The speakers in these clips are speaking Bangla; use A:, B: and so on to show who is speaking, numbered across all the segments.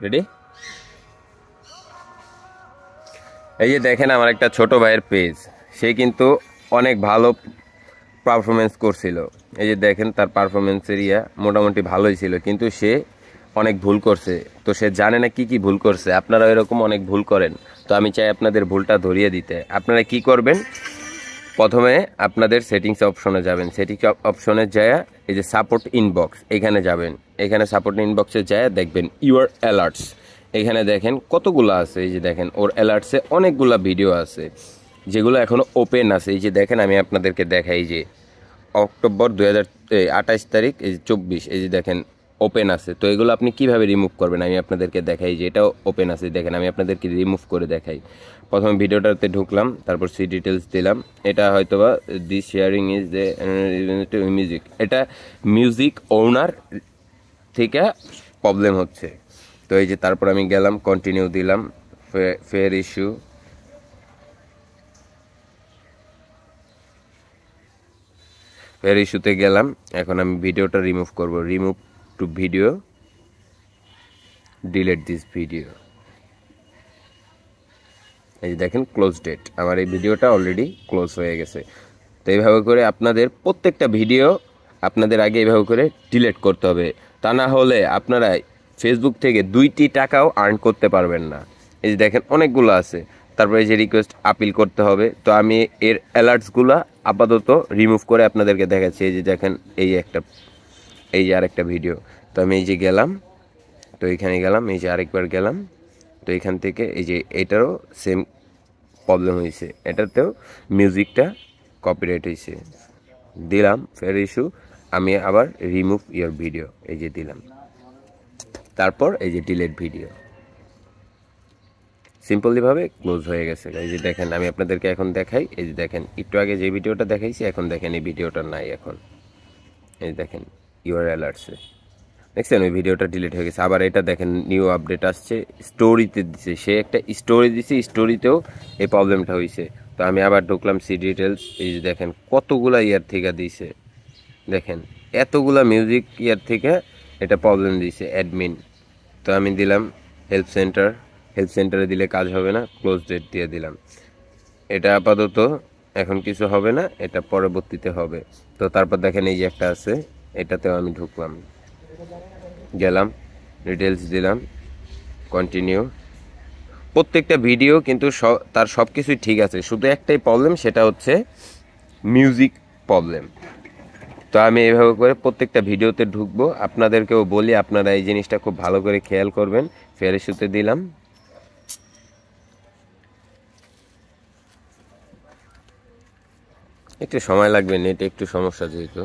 A: রেডি? এই যে দেখেন আমার একটা ছোট ভাইয়ের পেজ, সে কিন্তু অনেক ভালো পারফরমেন্স করছিল। এই যে দেখেন তার পারফরমেন্সের মোটামুটি ভালোই ছিল, কিন্তু সে অনেক ভুল করছে। তো সে জানে না কি কি ভুল করছে। আপনারা এরকম অনেক ভুল করেন, তো আমি চাই আপনাদের ভুলটা ধরিয়ে দিতে। আপনারা কি করবেন, প্রথমে আপনাদের সেটিংস অপশনে যাবেন। সেটিংস অপশনে যায় এই যে সাপোর্ট ইনবক্স, এখানে যাবেন। এখানে সাপোর্ট ইনবক্সে যায় দেখবেন ইউর অ্যালার্টস। এখানে দেখেন কতগুলো আছে। এই যে দেখেন ওর অ্যালার্টসে অনেকগুলো ভিডিও আছে যেগুলো এখনও ওপেন আছে। এই যে দেখেন আমি আপনাদেরকে দেখাই যে অক্টোবর 2028 তারিখ, এই যে 24, এই যে দেখেন ওপেন আছে। তো এগুলো আপনি কিভাবে রিমুভ করবেন আমি আপনাদেরকে দেখাই যে এটাও ওপেন আছে। দেখেন আমি আপনাদেরকে রিমুভ করে দেখাই। প্রথমে ভিডিওটাতে ঢুকলাম, তারপর সি ডিটেলস দিলাম। এটা হয়তোবা this sharing is the music, এটা মিউজিক ওনার থেকে প্রবলেম হচ্ছে। তো এই যে তারপর আমি গেলাম, কন্টিনিউ দিলাম, ফেয়ার ইস্যু, ফেয়ার ইস্যুতে গেলাম। এখন আমি ভিডিওটা রিমুভ করব। Remove to video, delete this video. এই যে দেখেন ক্লোজ ডেট, আমার এই ভিডিওটা অলরেডি ক্লোজ হয়ে গেছে। তো এইভাবে করে আপনাদের প্রত্যেকটা ভিডিও আপনাদের আগে এইভাবে করে ডিলেট করতে হবে। তা না হলে আপনারা ফেসবুক থেকে 2টি টাকাও আর্ন করতে পারবেন না। এই যে দেখেন অনেকগুলো আছে। তারপরে এই যে রিকোয়েস্ট আপিল করতে হবে। তো আমি এর অ্যালার্টসগুলো আপাতত রিমুভ করে আপনাদেরকে দেখাচ্ছি। এই যে দেখেন এই যে আরেকটা ভিডিও। তো আমি এই যে গেলাম, তো এইখানে গেলাম, এই যে আরেকবার গেলাম। তো এখান থেকে এই যে এটারও সেম প্রবলেম হয়েছে, এটাতেও মিউজিকটা কপিরাইট হয়েছে। দিলাম ফেয়ার ইস্যু, আমি আবার রিমুভ ইয়োর ভিডিও, এই যে দিলাম। তারপর এই যে ডিলেট ভিডিও, সিম্পলিভাবে ক্লোজ হয়ে গেছে। এই যে দেখেন আমি আপনাদেরকে এখন দেখাই। এই যে দেখেন একটু আগে যে ভিডিওটা দেখাইছি, এখন দেখেন এই ভিডিওটা নাই এখন। এই যে দেখেন ইউর অ্যালার্টসে দেখছেন ওই ভিডিওটা ডিলিট হয়ে গেছে। আবার এটা দেখেন নিউ আপডেট আসছে, স্টোরিতে দিছে, সে একটা স্টোরি দিছে, স্টোরিতেও এই প্রবলেমটা হয়েছে। তো আমি আবার ঢুকলাম সি ডিটেলস। এই যে দেখেন কতগুলা ইয়ার থেকে দিছে, দেখেন এতগুলা মিউজিক ইয়ার থেকে এটা প্রবলেম দিছে অ্যাডমিন। তো আমি দিলাম হেল্প সেন্টার, হেল্প সেন্টারে দিলে কাজ হবে না, ক্লোজ ডেট দিয়ে দিলাম। এটা আপাতত এখন কিছু হবে না, এটা পরবর্তীতে হবে। তো তারপর দেখেন এই যে একটা আছে, এটাতেও আমি ঢুকলাম, গেলাম, ডিটেলস দিলাম, কন্টিনিউ। প্রত্যেকটা ভিডিও কিন্তু তার সব কিছুই ঠিক আছে, শুধু একটাই প্রবলেম, সেটা হচ্ছে মিউজিক প্রবলেম। তো আমি এইভাবে করে প্রত্যেকটা ভিডিওতে ঢুকবো। আপনাদেরকেও বলি আপনারা এই জিনিসটা খুব ভালো করে খেয়াল করবেন। ফেয়ার ইস্যুতে দিলাম, একটু সময় লাগবে, নেটে একটু সমস্যা যেহেতু।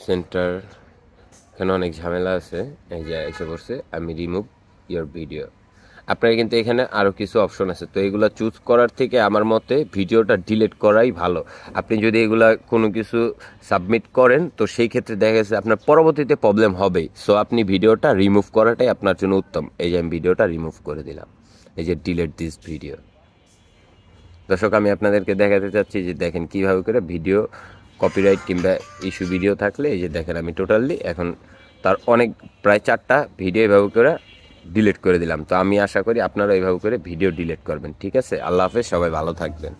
A: সেন্টার এখানে অনেক ঝামেলা আছে। এই যে এসে পড়ছে, আমি রিমুভ ইয়োর ভিডিও। আপনার কিন্তু এখানে আরও কিছু অপশন আছে, তো এগুলো চুজ করার থেকে আমার মতে ভিডিওটা ডিলিট করাই ভালো। আপনি যদি এগুলা কোনো কিছু সাবমিট করেন, তো সেই ক্ষেত্রে দেখা গেছে আপনার পরবর্তীতে প্রবলেম হবেই। সো আপনি ভিডিওটা রিমুভ করাটাই আপনার জন্য উত্তম। এই যে আমি ভিডিওটা রিমুভ করে দিলাম, এই যে ডিলিট দিস ভিডিও। দর্শক আমি আপনাদেরকে দেখাতে চাচ্ছি যে দেখেন কীভাবে করে ভিডিও কপিরাইট কিংবা ইস্যু ভিডিও থাকলে, এই যে দেখেন আমি টোটালি এখন তার অনেক প্রায় 4টা ভিডিও এভাবে করে ডিলিট করে দিলাম। তো আমি আশা করি আপনারা এইভাবে করে ভিডিও ডিলিট করবেন। ঠিক আছে, আল্লাহ হাফেজ, সবাই ভালো থাকবেন।